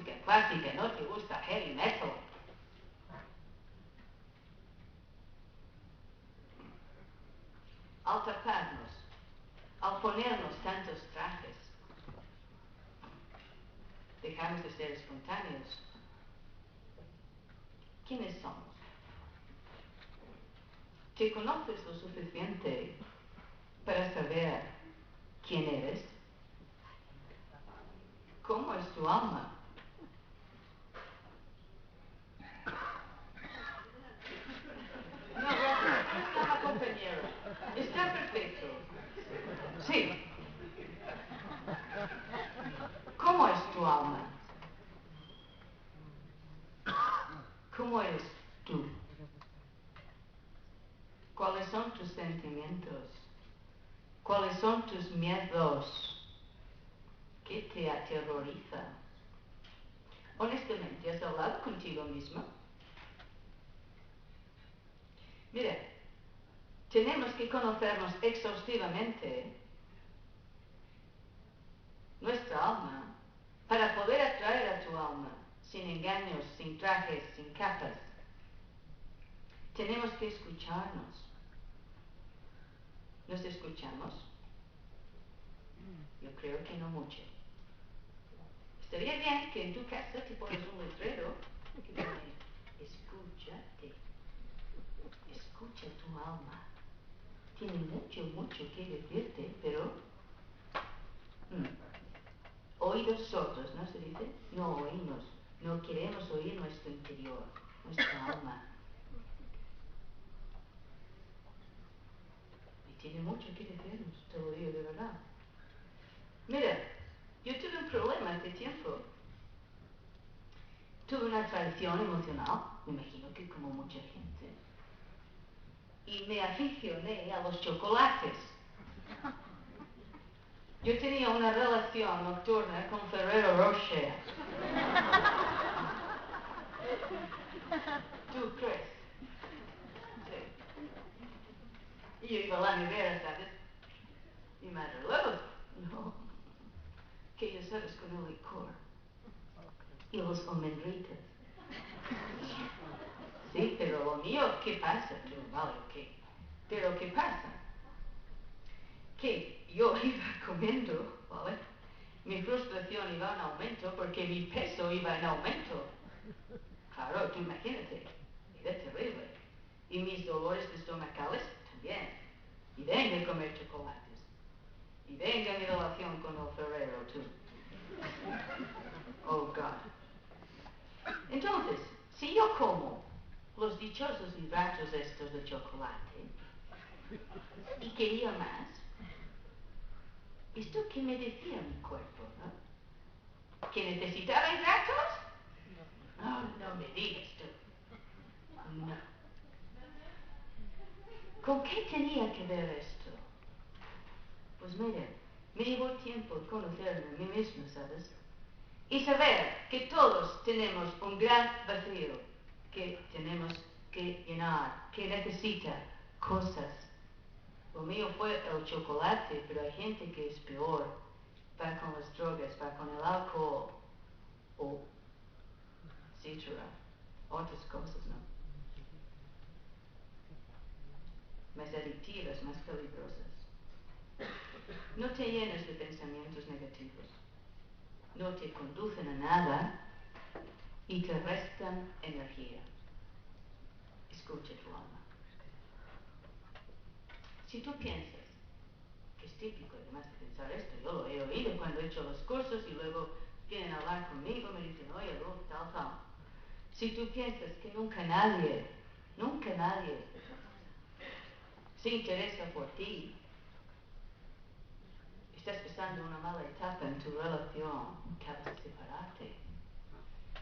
música clásica, no te gusta heavy metal. Al taparnos, al ponernos tantos trajes, dejamos de ser espontáneos. ¿Quiénes somos? ¿Te conoces lo suficiente para saber quién eres? ¿Cómo es tu alma? No, gracias. No, no, compañero. Está perfecto. Sí. ¿Cómo es tu alma? ¿Cómo eres tú? ¿Cuáles son tus sentimientos? ¿Cuáles son tus miedos? ¿Qué te aterroriza? Honestamente, ¿has hablado contigo mismo? Mira, tenemos que conocernos exhaustivamente nuestra alma para poder atraer a tu alma sin engaños, sin trajes, sin capas. Tenemos que escucharnos. ¿Nos escuchamos? Yo creo que no mucho. Estaría bien que en tu casa te pones un letrero que pone, escúchate, escucha tu alma. Tiene mucho, mucho que decirte, pero oídos sordos, ¿no se dice? No oímos, no queremos oír nuestro interior, nuestra alma. Y tiene mucho que decirnos, te lo digo de verdad. Mira, yo tuve un problema hace tiempo. Tuve una traición emocional, me imagino que como mucha gente. Y me aficioné a los chocolates. Yo tenía una relación nocturna con Ferrero Rocher. ¿Tú crees? Sí. Y yo iba a la nevera, ¿sabes? Y madre, luego, no. Que ya sabes, con el licor. Y los almendritas. Sí, pero lo mío, ¿qué pasa? Tú, vale, ok. Pero ¿qué pasa? Que yo iba comiendo, ¿vale? Mi frustración iba en aumento porque mi peso iba en aumento. Claro, tú imagínate, era terrible. Y mis dolores estomacales también. Y venga a comer chocolates. Y venga mi relación con el Ferrero, tú. Oh, God. Entonces, si yo como los dichosos hidratos estos de chocolate y quería más, ¿esto qué me decía mi cuerpo, no? ¿Que necesitaba hidratos? No, no me digas tú. No. ¿Con qué tenía que ver esto? Pues mira, me llevó tiempo conocerme a mí mismo, ¿sabes? Y saber que todos tenemos un gran vacío que tenemos que llenar, que necesita cosas. Lo mío fue el chocolate, pero hay gente que es peor. Va con las drogas, va con el alcohol, o etcétera. Otras cosas, ¿no? Más adictivas, más peligrosas. No te llenes de pensamientos negativos. No te conducen a nada y te restan energía. Escucha tu alma. Si tú piensas, que es típico además de pensar esto, yo lo he oído cuando he hecho los cursos y luego vienen a hablar conmigo, me dicen, oye, Ruth, tal, tal. Si tú piensas que nunca nadie se interesa por ti, estás pasando una mala etapa en tu relación, acabas de separarte.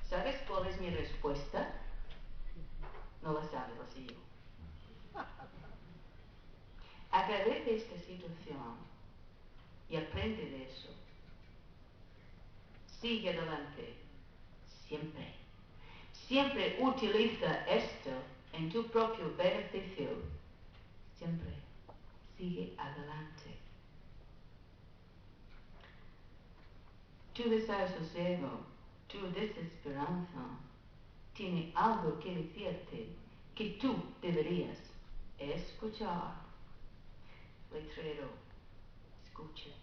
¿Sabes cuál es mi respuesta? No la sabe, la sé yo. Agradece esta situación y aprende de eso. Sigue adelante, siempre. Siempre utiliza esto en tu propio beneficio. Siempre. Sigue adelante. Tu desasosiego Tu desesperanza tiene algo que decirte que tú deberías escuchar. Letrero, escúchate.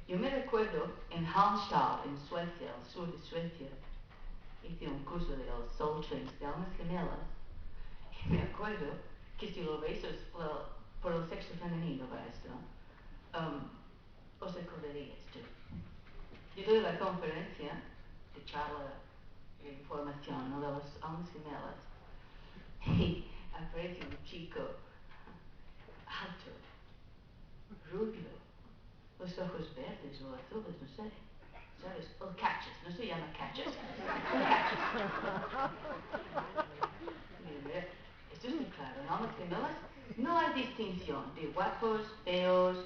Yo me recuerdo en Halmstad, en Suecia, al sur de Suecia, hice un curso de los Soul Trains de almas gemelas. Y me acuerdo que si lo veis por el sexo femenino para esto, os acordaríais tú. Yo doy la conferencia de charla de información, ¿no?, de las almas gemelas. Y aparece un chico alto, rubio, los ojos verdes o azules, no sé. ¿Sabes? O cachas, no se llama cachas. Cachas. Mira, esto es muy claro, en almas gemelas no hay distinción de guapos, feos,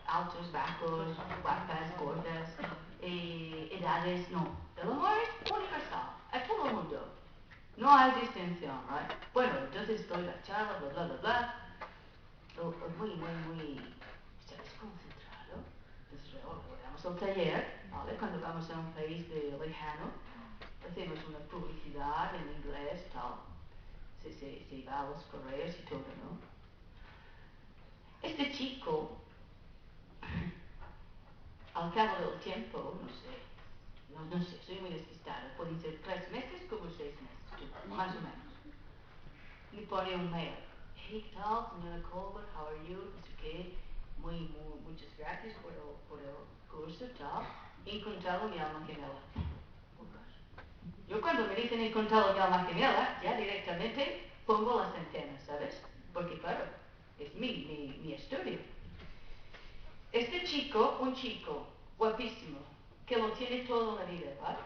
altos, bajos, guapas, gordas, edades, no. El amor es universal, a todo el mundo. No hay distinción, ¿right? Bueno, entonces doy la charla, bla, bla, bla, bla. Muy, ¿sabes? Concentrado. Entonces luego damos el taller, ¿vale? Cuando vamos a un país lejano, hacemos una publicidad en inglés, tal. Se va a los correos y todo, ¿no? Este chico, al cabo del tiempo, no sé, soy muy despistada, pueden ser 3 meses como 6 meses, más o menos. Le pone un mail. Hey, ¿qué tal, señora Colbert? How are you? No sé qué. Muchas gracias por el curso, tal. He encontrado mi alma gemela. Yo cuando me dicen he encontrado mi alma gemela, ya directamente pongo las antenas, ¿sabes? Porque claro, es mi estudio. Este chico, un chico guapísimo, que lo tiene todo en la vida, ¿vale?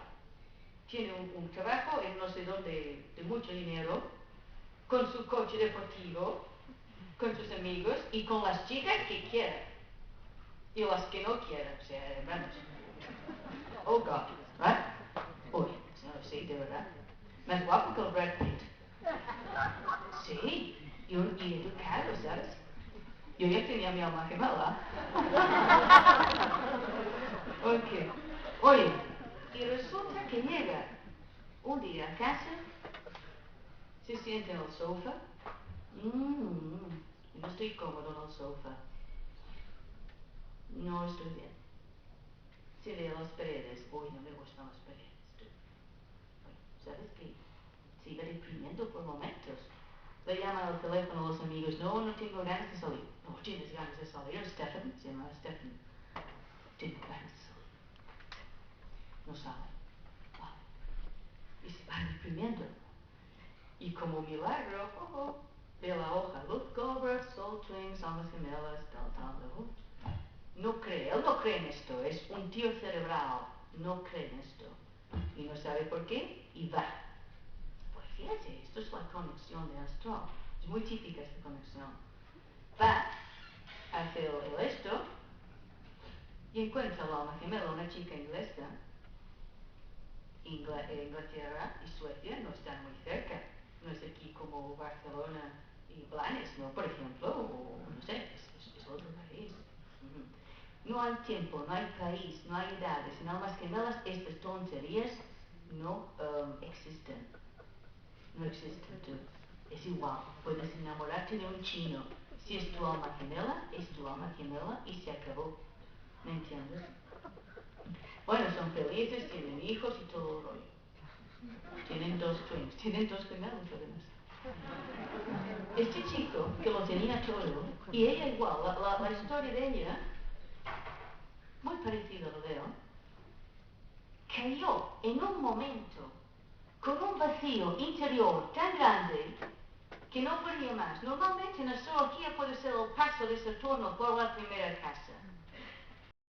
Tiene un trabajo en no sé dónde de mucho dinero, con su coche deportivo, con sus amigos y con las chicas que quiera. Y las que no quiera, o sea, vamos. Oh God, ¿right? Uy, no sé, de verdad. Más guapo que el Brad Pitt. Sí, y educado, ¿sabes? Yo ya tenía mi alma gemela. Ok. Oye, y resulta que llega un día a casa, se sienta en el sofá. No estoy cómodo en el sofá. No estoy bien. Se ve las paredes. Uy, no me gustan las paredes. ¿Sabes qué? Se iba deprimiendo por momentos. Le llaman al teléfono a los amigos. No tengo ganas de salir. No tienes ganas de salir. Stefan, se llama Stefan. Tengo ganas de salir. No sale. Vale. Y se va deprimiendo. Y como milagro, ve la hoja. Look over, Soul Twins, almas gemelas, tal. Él no cree en esto. Es un tío cerebral. No cree en esto. Y no sabe por qué. Y va. Pues fíjate, esto es la conexión de astral. Es muy típica esta conexión. Va, hace esto y encuentra la alma gemela, una chica inglesa. Inglaterra y Suecia no están muy cerca. No es aquí como Barcelona y Blanes, ¿no? Por ejemplo, o no sé, es otro país. No hay tiempo, no hay país, no hay edades. En almas gemelas estas tonterías no existen. No existen, tú. Es igual, puedes enamorarte de un chino. Si es tu alma gemela, es tu alma gemela y se acabó. ¿Me entiendes? Bueno, son felices, tienen hijos y todo el rollo. Tienen 2 twins, tienen 2 gemelos además. Este chico que lo tenía todo, y ella igual, la historia de ella, muy parecida a lo de él, cayó en un momento con un vacío interior tan grande que no podía más. Normalmente en astrología puede ser el paso de Saturno por la primera casa.